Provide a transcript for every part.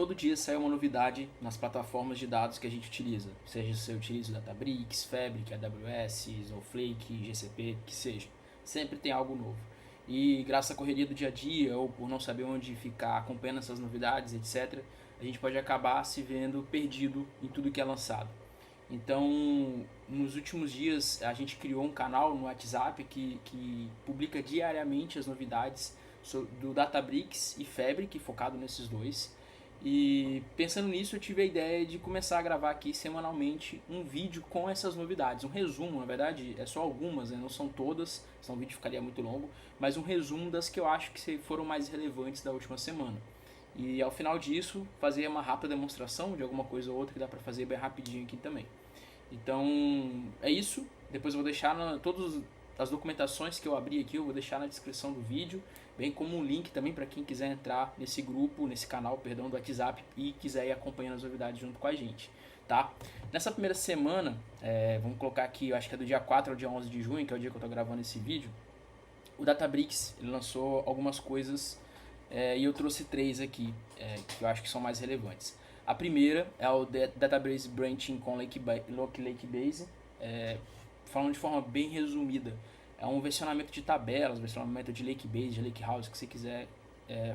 todo dia sai uma novidade nas plataformas de dados que a gente utiliza. Seja se eu utilizo Databricks, Fabric, AWS, Snowflake, GCP, que seja. Sempre tem algo novo. E graças à correria do dia a dia, ou por não saber onde ficar acompanhando essas novidades, etc., a gente pode acabar se vendo perdido em tudo que é lançado. Então, nos últimos dias, a gente criou um canal no WhatsApp que publica diariamente as novidades do Databricks e Fabric, focado nesses dois. E pensando nisso, eu tive a ideia de começar a gravar aqui semanalmente um vídeo com essas novidades. Um resumo, na verdade, é só algumas, né? Não são todas, senão o vídeo ficaria muito longo, mas um resumo das que eu acho que foram mais relevantes da última semana. E ao final disso, fazer uma rápida demonstração de alguma coisa ou outra que dá para fazer bem rapidinho aqui também. Então, é isso. Depois eu vou deixar todas as documentações que eu abri aqui, eu vou deixar na descrição do vídeo, bem como um link também para quem quiser entrar nesse grupo, nesse canal, perdão, do WhatsApp e quiser ir acompanhando as novidades junto com a gente, tá? Nessa primeira semana, vamos colocar aqui, eu acho que é do dia 4 ao dia 11 de junho, que é o dia que eu estou gravando esse vídeo, o Databricks ele lançou algumas coisas e eu trouxe três aqui que eu acho que são mais relevantes. A primeira é o Database Branching com Lakebase, falando de forma bem resumida. É um versionamento de tabelas, versionamento de Lakebase, de Lakehouse, que você quiser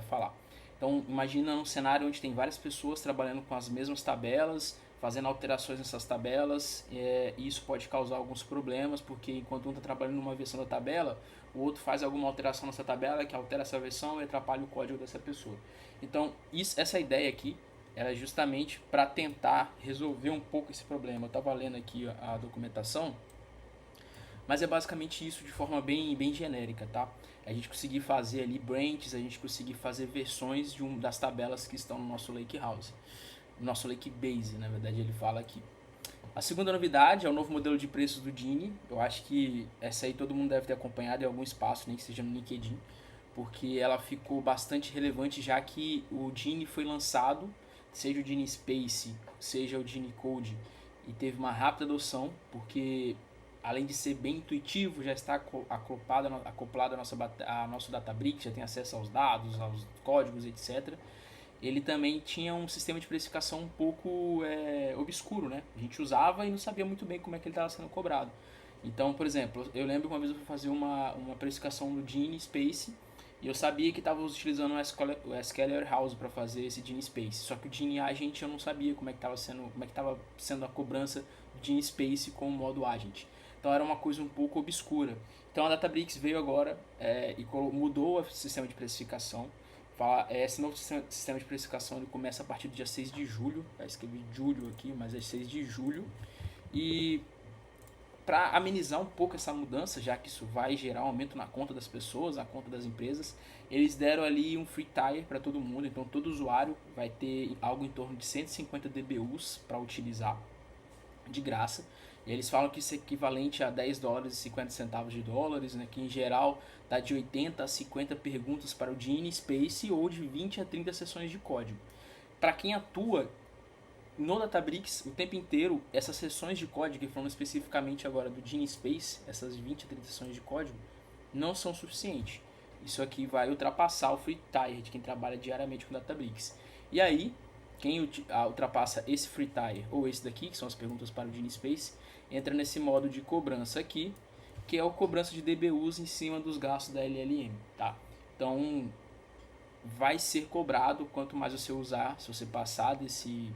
falar. Então, imagina um cenário onde tem várias pessoas trabalhando com as mesmas tabelas, fazendo alterações nessas tabelas, e isso pode causar alguns problemas, porque enquanto um está trabalhando numa versão da tabela, o outro faz alguma alteração nessa tabela que altera essa versão e atrapalha o código dessa pessoa. Então, essa ideia aqui era justamente para tentar resolver um pouco esse problema. Eu estava lendo aqui a documentação, mas é basicamente isso de forma bem genérica, tá? A gente conseguir fazer ali branches, a gente conseguir fazer versões das tabelas que estão no nosso Lakehouse, no nosso Lakebase, na verdade ele fala aqui. A segunda novidade é o novo modelo de preços do Gini. Eu acho que essa aí todo mundo deve ter acompanhado em algum espaço, nem que seja no LinkedIn, porque ela ficou bastante relevante já que o Gini foi lançado, seja o Gini Space, seja o Gini Code, e teve uma rápida adoção, porque além de ser bem intuitivo, já está acoplado a nosso Databricks, já tem acesso aos dados, aos códigos, etc. Ele também tinha um sistema de precificação um pouco obscuro, né? A gente usava e não sabia muito bem como é que ele estava sendo cobrado. Então, por exemplo, eu lembro que uma vez eu fui fazer uma precificação do Gini Space e eu sabia que estava utilizando o SQL Warehouse para fazer esse Gini Space. Só que o Gini Agent eu não sabia como é que estava sendo a cobrança do Gini Space com o modo Agent. Então era uma coisa um pouco obscura. Então a Databricks veio agora e mudou o sistema de precificação. Esse novo sistema de precificação ele começa a partir do dia 6 de julho. Eu escrevi julho aqui, mas é 6 de julho. E para amenizar um pouco essa mudança, já que isso vai gerar um aumento na conta das pessoas, na conta das empresas, eles deram ali um free tier para todo mundo. Então todo usuário vai ter algo em torno de 150 DBUs para utilizar de graça. E eles falam que isso é equivalente a 10 dólares e 50 centavos de dólares, né, que em geral dá de 80 a 50 perguntas para o Gini Space ou de 20 a 30 sessões de código. Para quem atua no Databricks o tempo inteiro, essas sessões de código, falando especificamente agora do Gini Space, essas 20 a 30 sessões de código, não são suficientes. Isso aqui vai ultrapassar o free tier de quem trabalha diariamente com Databricks. E aí, quem ultrapassa esse free tier ou esse daqui, que são as perguntas para o Gini Space, entra nesse modo de cobrança aqui, que é a cobrança de DBUs em cima dos gastos da LLM, tá? Então, vai ser cobrado quanto mais você usar. Se você passar desse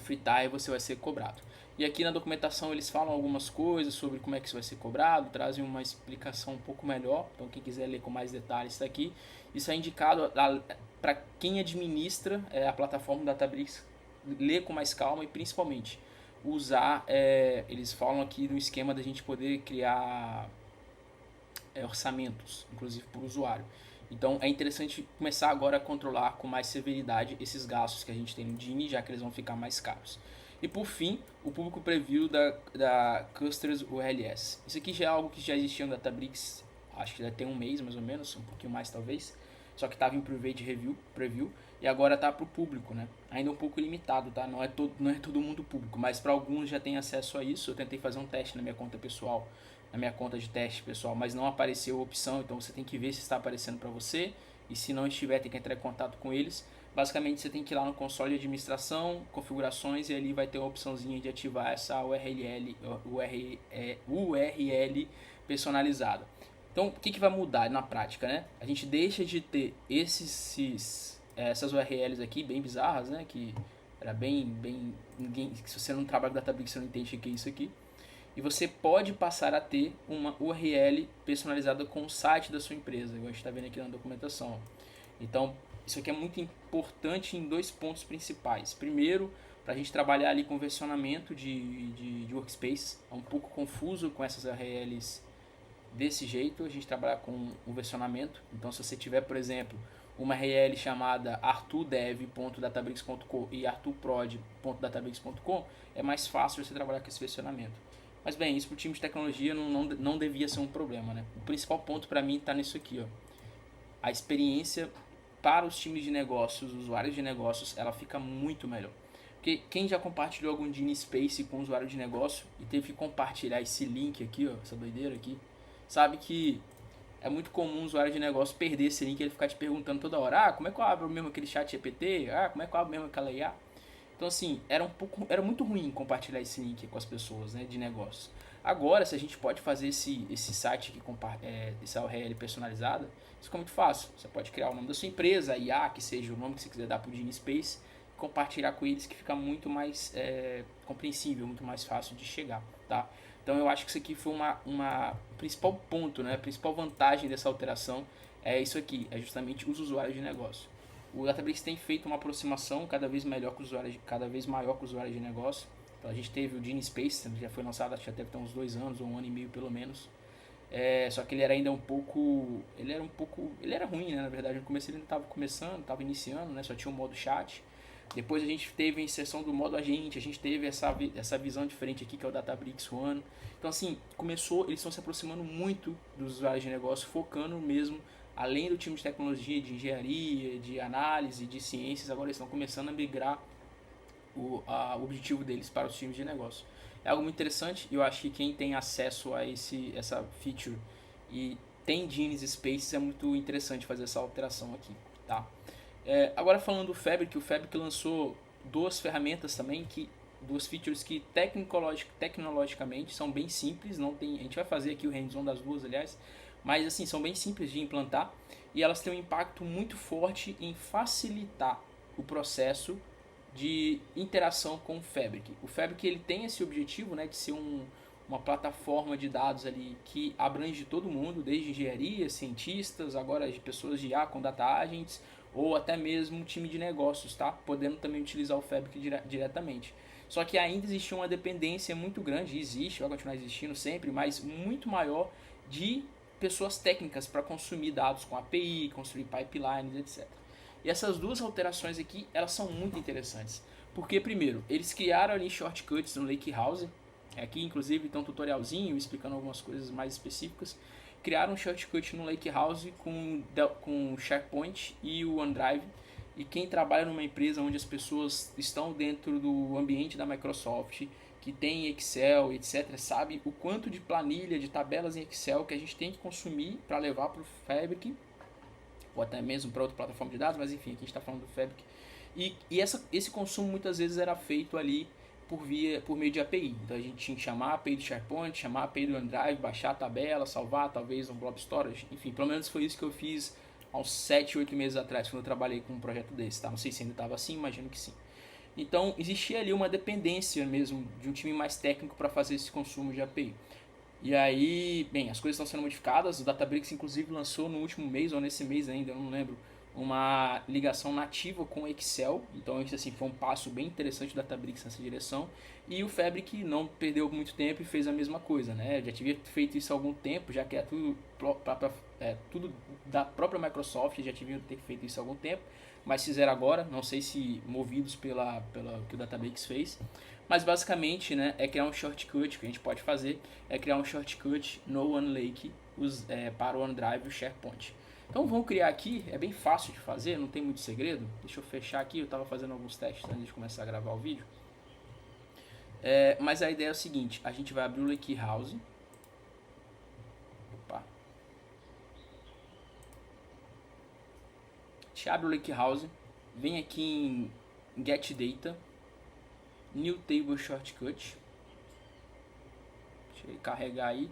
free tier, você vai ser cobrado. E aqui na documentação eles falam algumas coisas sobre como é que isso vai ser cobrado, trazem uma explicação um pouco melhor. Então quem quiser ler com mais detalhes está aqui. Isso é indicado para quem administra a plataforma Databricks ler com mais calma e principalmente usar, eles falam aqui do esquema da gente poder criar orçamentos, inclusive por usuário. Então é interessante começar agora a controlar com mais severidade esses gastos que a gente tem no Gini, já que eles vão ficar mais caros. E por fim, o público preview da Clusters URLs. Isso aqui já é algo que já existia no Databricks, acho que já tem um mês mais ou menos, um pouquinho mais talvez. Só que estava em private preview e agora está para o público, né? Ainda um pouco limitado, tá? Não é todo mundo público, mas para alguns já tem acesso a isso. Eu tentei fazer um teste na minha conta pessoal, na minha conta de teste pessoal, mas não apareceu a opção, então você tem que ver se está aparecendo para você e se não estiver tem que entrar em contato com eles Basicamente você tem que ir lá no console de administração, configurações, e ali vai ter uma opçãozinha de ativar essa URL personalizada. Então, o que vai mudar na prática, né? A gente deixa de ter essas URLs aqui bem bizarras, né? Que era bem ninguém, se você não trabalha com Databricks, você não entende o que é isso aqui. E você pode passar a ter uma URL personalizada com o site da sua empresa, igual a gente está vendo aqui na documentação. Então, isso aqui é muito importante em dois pontos principais. Primeiro, para a gente trabalhar ali com versionamento de workspace. É um pouco confuso com essas URLs desse jeito, a gente trabalha com o versionamento. Então, se você tiver, por exemplo, uma URL chamada arturdev.databricks.com e arturprod.databricks.com, é mais fácil você trabalhar com esse versionamento. Mas bem, isso para o time de tecnologia não devia ser um problema, né? O principal ponto para mim está nisso aqui, ó. A experiência para os times de negócios, os usuários de negócios, ela fica muito melhor. Porque quem já compartilhou algum Genie Space com usuário de negócio e teve que compartilhar esse link aqui, ó, essa doideira aqui, sabe que é muito comum o usuário de negócio perder esse link e ele ficar te perguntando toda hora, como é que eu abro mesmo aquele chat GPT? Como é que eu abro mesmo aquela IA? Então, assim, era muito ruim compartilhar esse link com as pessoas, né, de negócio. Agora, se a gente pode fazer esse site aqui, essa URL personalizada, isso fica muito fácil. Você pode criar o nome da sua empresa, IA, que seja o nome que você quiser dar para o Genie Space, e compartilhar com eles, que fica muito mais compreensível, muito mais fácil de chegar, tá? Então, eu acho que isso aqui foi uma principal ponto, né, a principal vantagem dessa alteração é isso aqui, é justamente os usuários de negócio. O Databricks tem feito uma aproximação cada vez maior com os usuários de negócio. Então, a gente teve o Genie Space, já foi lançado, acho que já deve ter uns 2 anos ou 1 ano e meio pelo menos. Só que ele era ainda ele era ruim, né? Na verdade, no começo ele ainda estava começando, estava iniciando, né? Só tinha o modo chat. Depois a gente teve a inserção do modo agente, a gente teve essa visão diferente aqui, que é o Databricks One. Então, assim, eles estão se aproximando muito dos usuários de negócio, focando mesmo, além do time de tecnologia, de engenharia, de análise, de ciências, agora eles estão começando a migrar o objetivo deles para os times de negócio. É algo muito interessante e eu acho que quem tem acesso a essa feature e tem Genie Spaces é muito interessante fazer essa alteração aqui, tá? Agora falando do Fabric, o Fabric lançou duas ferramentas também, duas features que tecnologicamente são bem simples, a gente vai fazer aqui o hands-on das duas, aliás, mas assim, são bem simples de implantar e elas têm um impacto muito forte em facilitar o processo de interação com o Fabric. O Fabric ele tem esse objetivo, né, de ser uma plataforma de dados ali que abrange todo mundo, desde engenharia, cientistas, agora de pessoas de IA com data agents, ou até mesmo um time de negócios, tá? Podendo também utilizar o Fabric diretamente. Só que ainda existe uma dependência muito grande, vai continuar existindo sempre, mas muito maior de pessoas técnicas para consumir dados com API, construir pipelines, etc. E essas duas alterações aqui, elas são muito interessantes. Porque, primeiro, eles criaram ali shortcuts no Lakehouse. Aqui, inclusive, tem um tutorialzinho explicando algumas coisas mais específicas. Criaram um shortcut no Lakehouse com o SharePoint e o OneDrive. E quem trabalha numa empresa onde as pessoas estão dentro do ambiente da Microsoft, que tem Excel, etc., sabe o quanto de planilha, de tabelas em Excel que a gente tem que consumir para levar para o Fabric, ou até mesmo para outra plataforma de dados, mas enfim, aqui a gente está falando do Fabric. E esse consumo muitas vezes era feito ali por meio de API. Então a gente tinha que chamar a API do SharePoint, chamar a API do OneDrive, baixar a tabela, salvar talvez um blob storage. Enfim, pelo menos foi isso que eu fiz há uns 7, 8 meses atrás, quando eu trabalhei com um projeto desse. Tá? Não sei se ainda estava assim, imagino que sim. Então existia ali uma dependência mesmo de um time mais técnico para fazer esse consumo de API. E aí, bem, as coisas estão sendo modificadas. O Databricks, inclusive, lançou no último mês, ou nesse mês ainda, eu não lembro, uma ligação nativa com o Excel. Então, isso assim, foi um passo bem interessante do Databricks nessa direção. E o Fabric não perdeu muito tempo e fez a mesma coisa, né? Já tinha feito isso há algum tempo, já que é tudo da própria Microsoft, já tinha feito isso há algum tempo. Mas fizeram agora, não sei se movidos pela que o Databricks fez. Mas basicamente, né, é criar um shortcut, que a gente pode fazer, é criar um shortcut no OneLake para o OneDrive e o SharePoint. Então vamos criar aqui, é bem fácil de fazer, não tem muito segredo. Deixa eu fechar aqui, eu estava fazendo alguns testes antes de começar a gravar o vídeo. Mas a ideia é o seguinte, a gente vai abrir o Lakehouse. Opa. A gente abre o Lakehouse. vem aqui em Get Data, New Table Shortcut. Deixa eu carregar aí,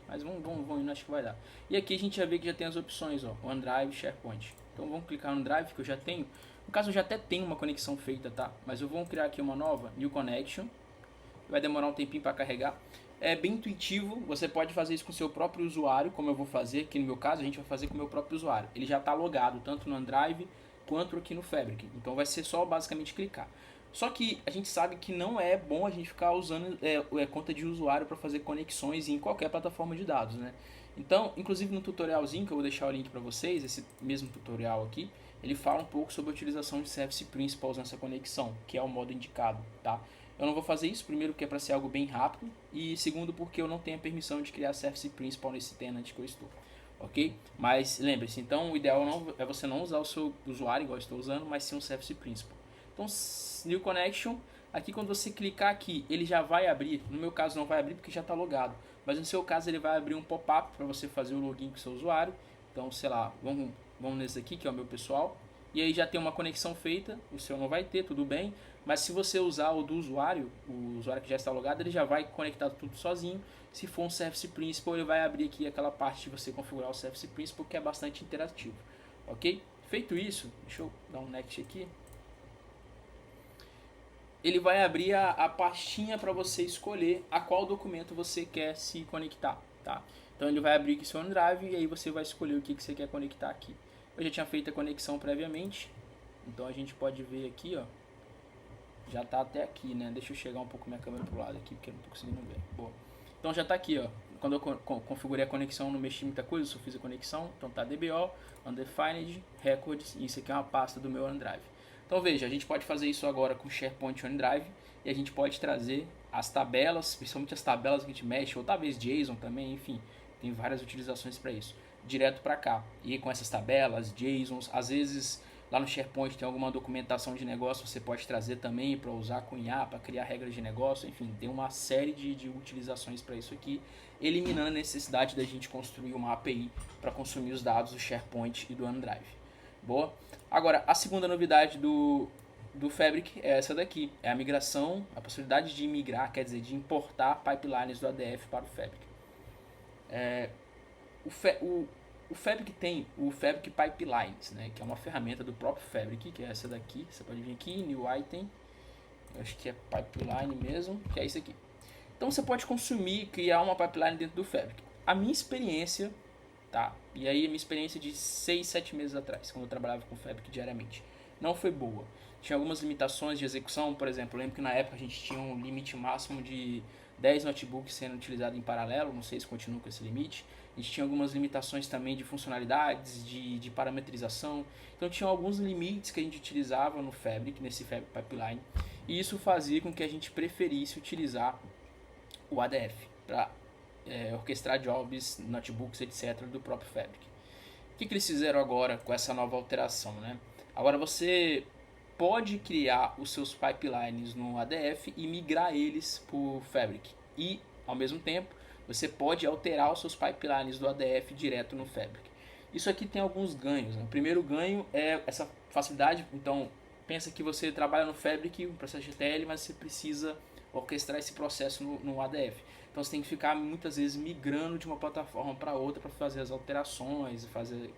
mas vamos indo, acho que vai dar. E aqui a gente já vê que já tem as opções, ó, OneDrive, SharePoint. Então vamos clicar no Drive que eu já tenho. No caso eu já até tenho uma conexão feita, tá? Mas eu vou criar aqui uma nova, New Connection. Vai demorar um tempinho para carregar. É bem intuitivo, você pode fazer isso com o seu próprio usuário, como eu vou fazer, aqui no meu caso a gente vai fazer com o meu próprio usuário. Ele já está logado, tanto no OneDrive quanto aqui no Fabric, então vai ser só basicamente clicar. Só que a gente sabe que não é bom a gente ficar usando conta de usuário para fazer conexões em qualquer plataforma de dados, né? Então, inclusive no tutorialzinho, que eu vou deixar o link para vocês, esse mesmo tutorial aqui, ele fala um pouco sobre a utilização de Service Principals nessa conexão, que é o modo indicado, tá? Eu não vou fazer isso, primeiro porque é para ser algo bem rápido, e segundo porque eu não tenho a permissão de criar Service Principal nesse tenant que eu estou, ok? Mas lembre-se, então o ideal é você não usar o seu usuário igual eu estou usando, mas sim um Service Principal. Então, New Connection, aqui quando você clicar aqui, ele já vai abrir, no meu caso não vai abrir porque já está logado, mas no seu caso ele vai abrir um pop-up para você fazer o login com o seu usuário. Então, sei lá, vamos nesse aqui que é o meu pessoal, e aí já tem uma conexão feita, o seu não vai ter, tudo bem, mas se você usar o do usuário, o usuário que já está logado, ele já vai conectar tudo sozinho. Se for um Service Principal, ele vai abrir aqui aquela parte de você configurar o Service Principal, que é bastante interativo, ok? Feito isso, deixa eu dar um next aqui. Ele vai abrir a pastinha para você escolher a qual documento você quer se conectar, tá? Então ele vai abrir aqui seu OneDrive e aí você vai escolher o que você quer conectar aqui. Eu já tinha feito a conexão previamente, então a gente pode ver aqui, ó. Já tá até aqui, né? Deixa eu chegar um pouco minha câmera pro lado aqui, porque eu não tô conseguindo ver. Boa. Então já tá aqui, ó. Quando eu configurei a conexão, não mexi muita coisa, só fiz a conexão. Então tá DBO, Undefined, Records, e isso aqui é uma pasta do meu OneDrive. Então veja, a gente pode fazer isso agora com SharePoint OneDrive e a gente pode trazer as tabelas, principalmente as tabelas que a gente mexe, ou talvez JSON também, enfim, tem várias utilizações para isso, direto para cá. E com essas tabelas, JSONs, às vezes lá no SharePoint tem alguma documentação de negócio, você pode trazer também para usar com IA, para criar regras de negócio, enfim, tem uma série de utilizações para isso aqui, eliminando a necessidade da gente construir uma API para consumir os dados do SharePoint e do OneDrive. Boa? Agora, a segunda novidade do Fabric é essa daqui, é a migração, a possibilidade de migrar, quer dizer, de importar pipelines do ADF para o Fabric. O Fabric tem o Fabric Pipelines, né, que é uma ferramenta do próprio Fabric, que é essa daqui. Você pode vir aqui, New Item, eu acho que é Pipeline mesmo, que é isso aqui. Então você pode consumir, criar uma pipeline dentro do Fabric. A minha experiência, tá? E aí a minha experiência de 6, 7 meses atrás, quando eu trabalhava com o Fabric diariamente, não foi boa. Tinha algumas limitações de execução, por exemplo, eu lembro que na época a gente tinha um limite máximo de 10 notebooks sendo utilizados em paralelo, não sei se continua com esse limite. A gente tinha algumas limitações também de funcionalidades, de parametrização. Então tinha alguns limites que a gente utilizava no Fabric, nesse Fabric Pipeline, e isso fazia com que a gente preferisse utilizar o ADF para orquestrar jobs, notebooks, etc. do próprio Fabric. O que eles fizeram agora com essa nova alteração, né? Agora você pode criar os seus pipelines no ADF e migrar eles para o Fabric. E, ao mesmo tempo, você pode alterar os seus pipelines do ADF direto no Fabric. Isso aqui tem alguns ganhos, né? O primeiro ganho é essa facilidade. Então, pensa que você trabalha no Fabric, um processo de ETL, mas você precisa orquestrar esse processo no ADF. Então você tem que ficar muitas vezes migrando de uma plataforma para outra para fazer as alterações,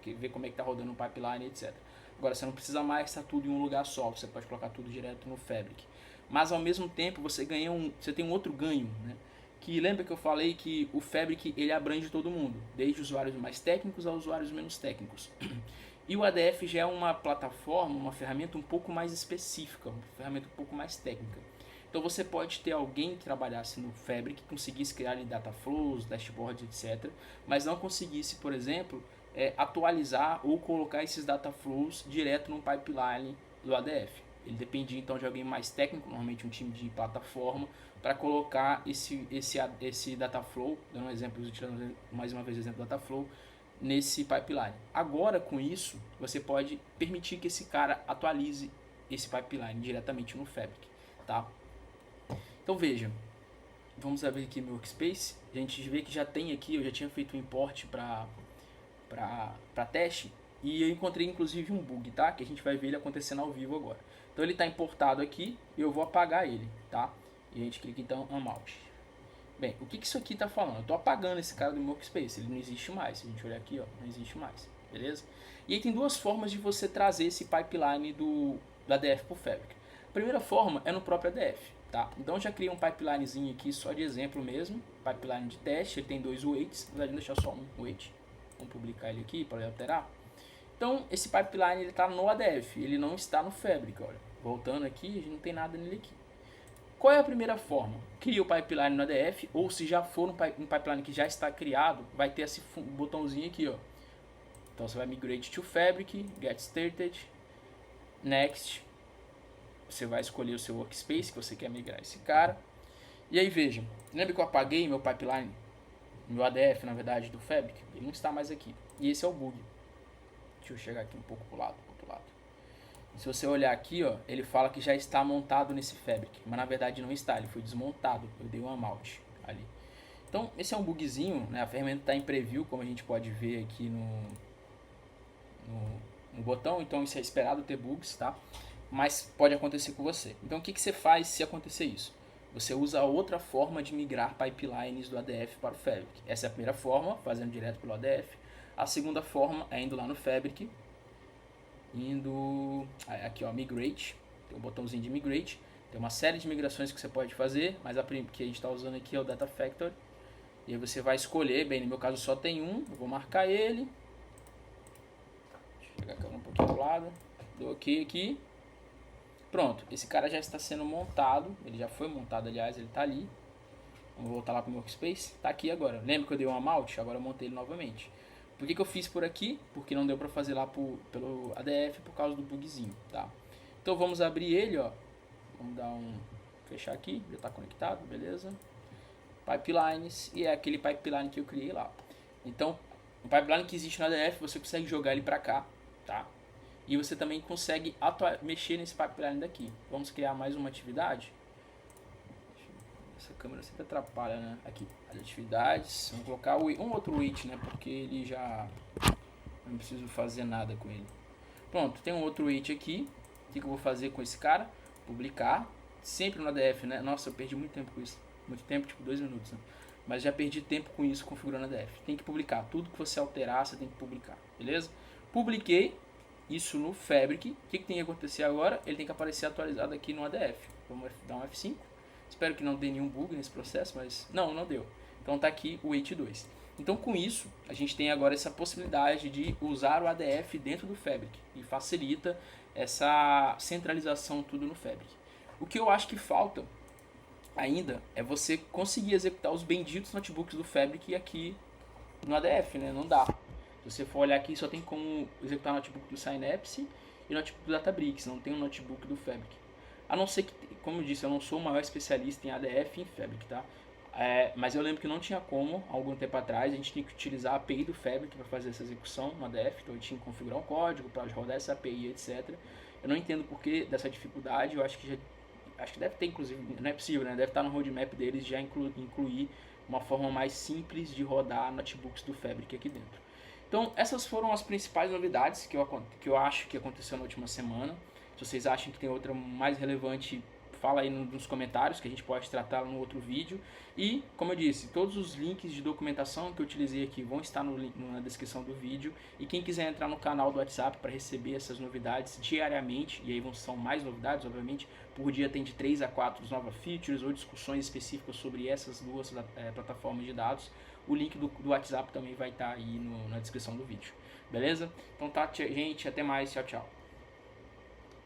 ver como é que está rodando o pipeline, etc. Agora você não precisa mais estar tudo em um lugar só, você pode colocar tudo direto no Fabric. Mas ao mesmo tempo você tem um outro ganho, né? Que lembra que eu falei que o Fabric ele abrange todo mundo, desde usuários mais técnicos a usuários menos técnicos. E o ADF já é uma plataforma, uma ferramenta um pouco mais específica, uma ferramenta um pouco mais técnica. Então você pode ter alguém que trabalhasse no Fabric, que conseguisse criar ali data flows, dashboards, etc. Mas não conseguisse, por exemplo, atualizar ou colocar esses data flows direto no pipeline do ADF. Ele dependia então de alguém mais técnico, normalmente um time de plataforma, para colocar esse data flow, dando um exemplo, utilizando mais uma vez o exemplo do data flow, nesse pipeline. Agora com isso, você pode permitir que esse cara atualize esse pipeline diretamente no Fabric, tá? Então veja, vamos abrir aqui meu workspace, a gente vê que já tem aqui, eu já tinha feito um import para teste, E eu encontrei inclusive um bug, tá? Que a gente vai ver ele acontecendo ao vivo agora. Então ele está importado aqui e eu vou apagar ele, tá? E a gente clica então Unmount. Bem, o que isso aqui está falando? Eu estou apagando esse cara do meu workspace, ele não existe mais. Se a gente olhar aqui, ó, não existe mais, beleza? E aí tem duas formas de você trazer esse pipeline do ADF para o Fabric. A primeira forma é no próprio ADF, tá? Então eu já criei um pipelinezinho aqui só de exemplo mesmo, pipeline de teste, ele tem 2 waits, na verdade deixar só um wait. Vamos publicar ele aqui para alterar. Então esse pipeline ele está no ADF, ele não está no Fabric, olha. Voltando aqui, a gente não tem nada nele aqui. Qual é a primeira forma? Cria o pipeline no ADF, ou se já for um pipeline que já está criado, vai ter esse botãozinho aqui, ó. Então você vai migrate to Fabric, get started, next. Você vai escolher o seu workspace que você quer migrar esse cara. E aí vejam, lembra que eu apaguei meu pipeline, meu ADF na verdade do Fabric? Ele não está mais aqui. E esse é o bug. Deixa eu chegar aqui um pouco pro outro lado. Se você olhar aqui, ó, ele fala que já está montado nesse Fabric, mas na verdade não está, ele foi desmontado, eu dei um Unmount ali. Então esse é um bugzinho, né? A ferramenta está em preview, como a gente pode ver aqui no botão, então isso é esperado ter bugs, tá? Mas pode acontecer com você. Então o que você faz se acontecer isso? Você usa outra forma de migrar pipelines do ADF para o Fabric. Essa é a primeira forma, fazendo direto pelo ADF. A segunda forma é indo lá no Fabric, aqui ó, migrate, tem um botãozinho de migrate, tem uma série de migrações que você pode fazer, mas a que a gente está usando aqui é o Data Factory, e aí você vai escolher, bem, no meu caso só tem um, eu vou marcar ele, deixa eu chegar aqui um pouquinho do lado, dou OK aqui, pronto, esse cara já está sendo montado, ele já foi montado aliás, ele está ali, vamos voltar lá para o meu workspace, está aqui agora, lembra que eu dei um Unmount? Agora eu montei ele novamente. Por que eu fiz por aqui? Porque não deu para fazer lá pelo ADF por causa do bugzinho, tá? Então vamos abrir ele, ó. Vamos dar fechar aqui, já está conectado, beleza? Pipelines, e é aquele pipeline que eu criei lá. Então, o pipeline que existe no ADF, você consegue jogar ele para cá, tá? E você também consegue mexer nesse pipeline daqui. Vamos criar mais uma atividade. Essa câmera sempre atrapalha, né? Aqui, as atividades. Vamos colocar um outro wait, né? Porque ele já... não preciso fazer nada com ele. Pronto, tem um outro wait aqui. O que eu vou fazer com esse cara? Publicar. Sempre no ADF, né? Nossa, eu perdi muito tempo com isso. Muito tempo, tipo 2 minutos, né? Mas já perdi tempo com isso configurando ADF. Tem que publicar. Tudo que você alterar, você tem que publicar. Beleza? Publiquei isso no Fabric. O que tem que acontecer agora? Ele tem que aparecer atualizado aqui no ADF. Vamos dar um F5. Espero que não dê nenhum bug nesse processo, mas não deu. Então tá aqui o wait 2. Então com isso, a gente tem agora essa possibilidade de usar o ADF dentro do Fabric e facilita essa centralização tudo no Fabric. O que eu acho que falta ainda é você conseguir executar os benditos notebooks do Fabric aqui no ADF, né? Não dá. Se você for olhar aqui, só tem como executar o notebook do Synapse e o notebook do Databricks, não tem um notebook do Fabric. A não ser que, como eu disse, eu não sou o maior especialista em ADF e em Fabric, tá? Mas eu lembro que não tinha como, algum tempo atrás, a gente tinha que utilizar a API do Fabric para fazer essa execução no ADF, então eu tinha que configurar um código para rodar essa API, etc. Eu não entendo por que dessa dificuldade, eu acho que deve ter, inclusive, não é possível, né? Deve estar no roadmap deles já incluir uma forma mais simples de rodar notebooks do Fabric aqui dentro. Então, essas foram as principais novidades que eu acho que aconteceu na última semana. Se vocês acham que tem outra mais relevante, fala aí nos comentários que a gente pode tratar no outro vídeo. E, como eu disse, todos os links de documentação que eu utilizei aqui vão estar na descrição do vídeo. E quem quiser entrar no canal do WhatsApp para receber essas novidades diariamente, e aí são mais novidades, obviamente, por dia tem de 3 a 4 novas features ou discussões específicas sobre essas duas plataformas de dados. O link do WhatsApp também vai estar aí na descrição do vídeo. Beleza? Então tá, gente, até mais, tchau, tchau.